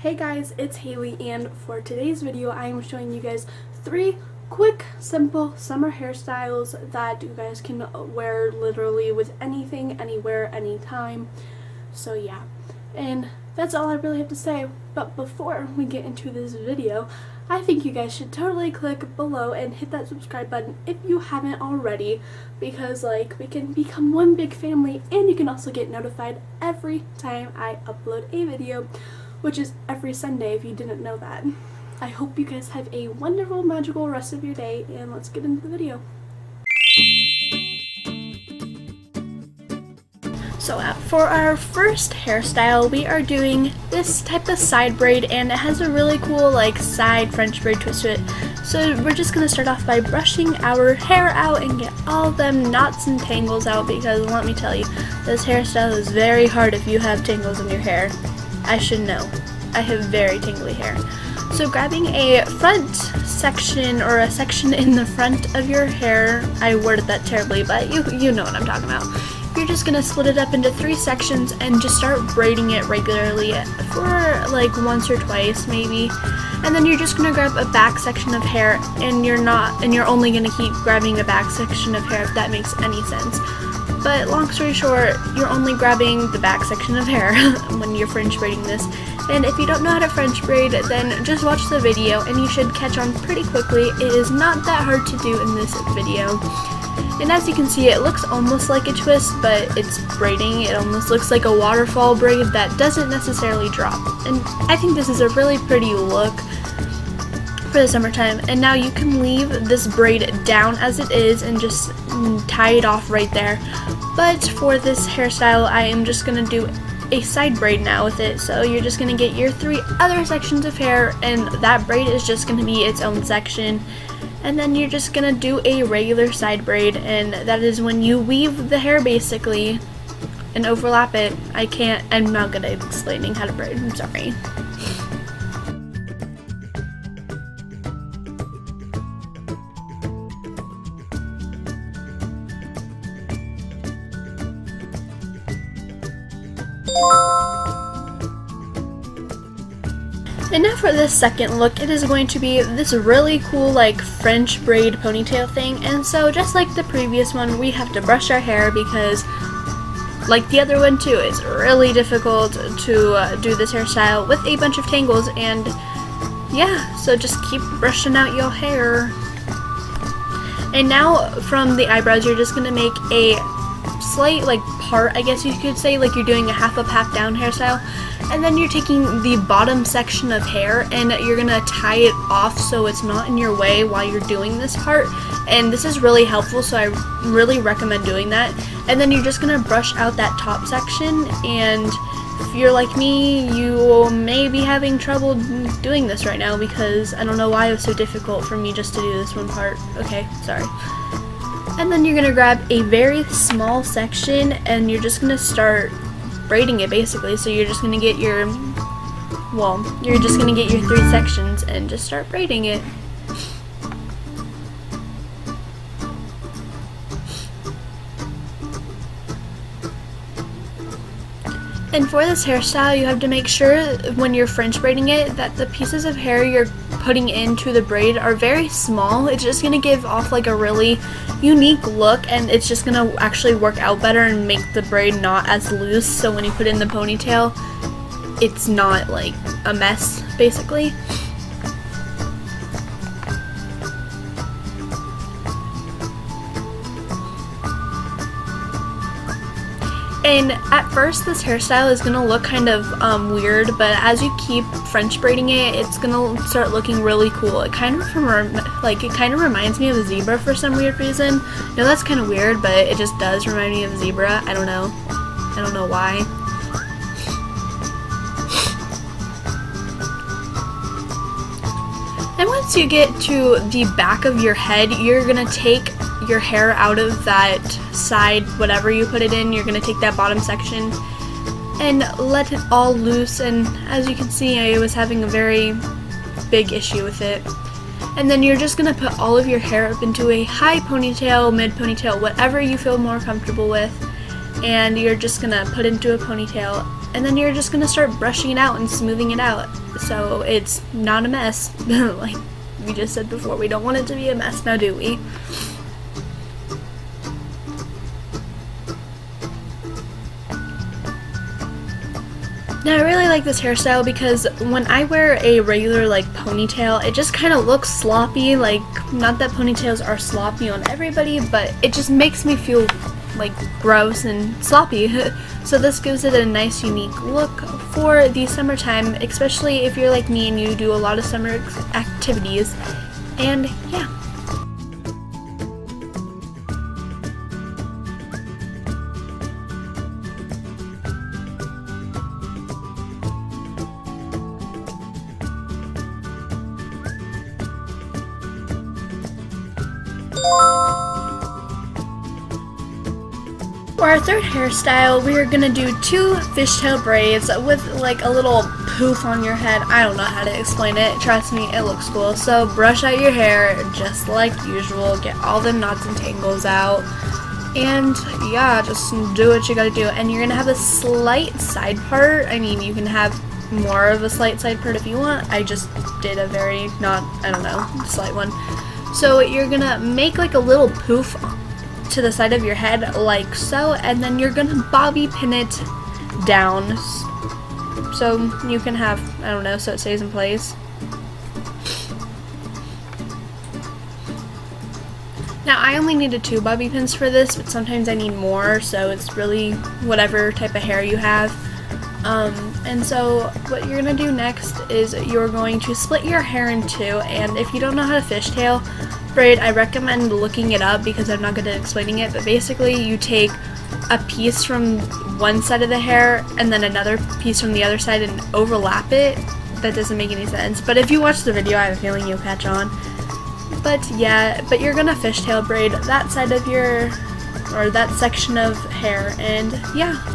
Hey guys, it's Haley, and for today's video I am showing you guys 3 quick, simple summer hairstyles that you guys can wear literally with anything, anywhere, anytime. So yeah, and that's all I really have to say. But before we get into this video, I think you guys should totally click below and hit that subscribe button if you haven't already, because we can become one big family, and you can also get notified every time I upload a video, which is every Sunday if you didn't know that. I hope you guys have a wonderful, magical rest of your day, and let's get into the video. So for our first hairstyle, we are doing this type of side braid, and it has a really cool side French braid twist to it. So we're just going to start off by brushing our hair out and get all them knots and tangles out, because let me tell you, this hairstyle is very hard if you have tangles in your hair. I should know. I have very tingly hair. So grabbing a front section, or a section in the front of your hair, I worded that terribly, but you know what I'm talking about. You're just going to split it up into 3 sections and just start braiding it regularly for once or twice maybe. And then you're just going to grab a back section of hair, and you're only going to keep grabbing the back section of hair, if that makes any sense. But long story short, you're only grabbing the back section of hair when you're French braiding this. And if you don't know how to French braid, then just watch the video and you should catch on pretty quickly. It is not that hard to do in this video. And as you can see, it looks almost like a twist, but it's braiding. It almost looks like a waterfall braid that doesn't necessarily drop. And I think this is a really pretty look for the summertime. And now you can leave this braid down as it is and just tie it off right there. But for this hairstyle, I am just going to do a side braid now with it. So you're just going to get your 3 other sections of hair, and that braid is just going to be its own section. And then you're just going to do a regular side braid, and that is when you weave the hair basically and overlap it. I'm not good at explaining how to braid, I'm sorry. And now for this second look, it is going to be this really cool French braid ponytail thing. And so just like the previous one, we have to brush our hair, because like the other one too, it's really difficult to do this hairstyle with a bunch of tangles. And yeah, so just keep brushing out your hair. And now from the eyebrows, you're just going to make a slight part, I guess you could say, you're doing a half up, half down hairstyle. And then you're taking the bottom section of hair and you're gonna tie it off so it's not in your way while you're doing this part. And this is really helpful, so I really recommend doing that. And then you're just gonna brush out that top section, and if you're like me, you may be having trouble doing this right now, because I don't know why it was so difficult for me just to do this one part. Okay, sorry. And then you're gonna grab a very small section and you're just gonna start braiding it basically. So you're just gonna get your 3 sections and just start braiding it. And for this hairstyle, you have to make sure when you're French braiding it that the pieces of hair you're putting into the braid are very small. It's just gonna give off a really unique look, and it's just gonna actually work out better and make the braid not as loose, so when you put it in the ponytail, it's not a mess basically. And at first this hairstyle is going to look kind of weird, but as you keep French braiding it, it's going to start looking really cool. It kind of reminds me of a zebra for some weird reason. No, that's kind of weird, but it just does remind me of a zebra. I don't know why. And once you get to the back of your head, you're going to take your hair out of that side, whatever you put it in. You're going to take that bottom section and let it all loose, and as you can see, I was having a very big issue with it. And then you're just going to put all of your hair up into a high ponytail, mid ponytail, whatever you feel more comfortable with, and you're just going to put into a ponytail and then you're just gonna start brushing it out and smoothing it out so it's not a mess. Like we just said before, we don't want it to be a mess, now do we? Now I really like this hairstyle because when I wear a regular like ponytail, it just kind of looks sloppy. Like, not that ponytails are sloppy on everybody, but it just makes me feel like gross and sloppy. So this gives it a nice unique look for the summertime, especially if you're like me and you do a lot of summer activities. And yeah. For our third hairstyle, we are gonna do 2 fishtail braids with like a little poof on your head. I don't know how to explain it. Trust me, it looks cool. So brush out your hair just like usual. Get all the knots and tangles out. And yeah, just do what you gotta do. And you're gonna have a slight side part. I mean, you can have more of a slight side part if you want. I just did a very slight one. So you're gonna make like a little poof to the side of your head like so, and then you're gonna bobby pin it down so you can have, so it stays in place. Now I only needed 2 bobby pins for this, but sometimes I need more, so it's really whatever type of hair you have. And so what you're gonna do next is you're going to split your hair in 2, and if you don't know how to fishtail braid, I recommend looking it up because I'm not good at explaining it, but basically you take a piece from one side of the hair and then another piece from the other side and overlap it. That doesn't make any sense, but if you watch the video, I have a feeling you'll catch on. But yeah, but you're gonna fishtail braid that side of your, or that section of hair, and yeah.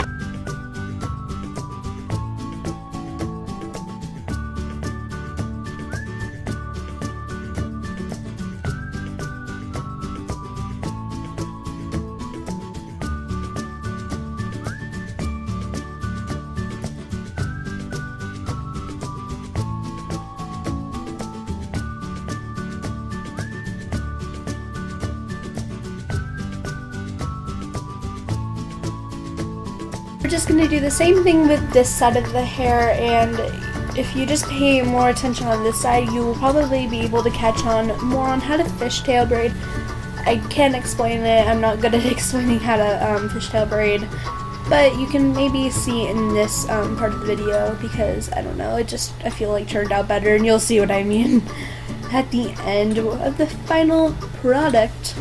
We're just going to do the same thing with this side of the hair, and if you just pay more attention on this side, you will probably be able to catch on more on how to fishtail braid. I can't explain it, I'm not good at explaining how to fishtail braid, but you can maybe see in this part of the video because, I don't know, I feel like turned out better, and you'll see what I mean at the end of the final product.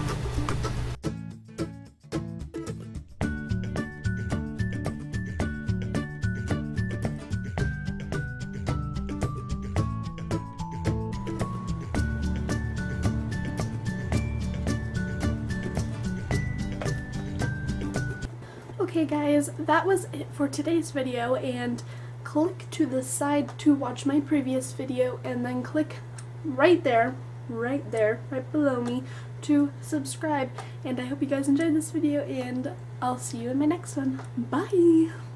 Okay guys, that was it for today's video, and click to the side to watch my previous video, and then click right there, right below me to subscribe. And I hope you guys enjoyed this video, and I'll see you in my next one. Bye!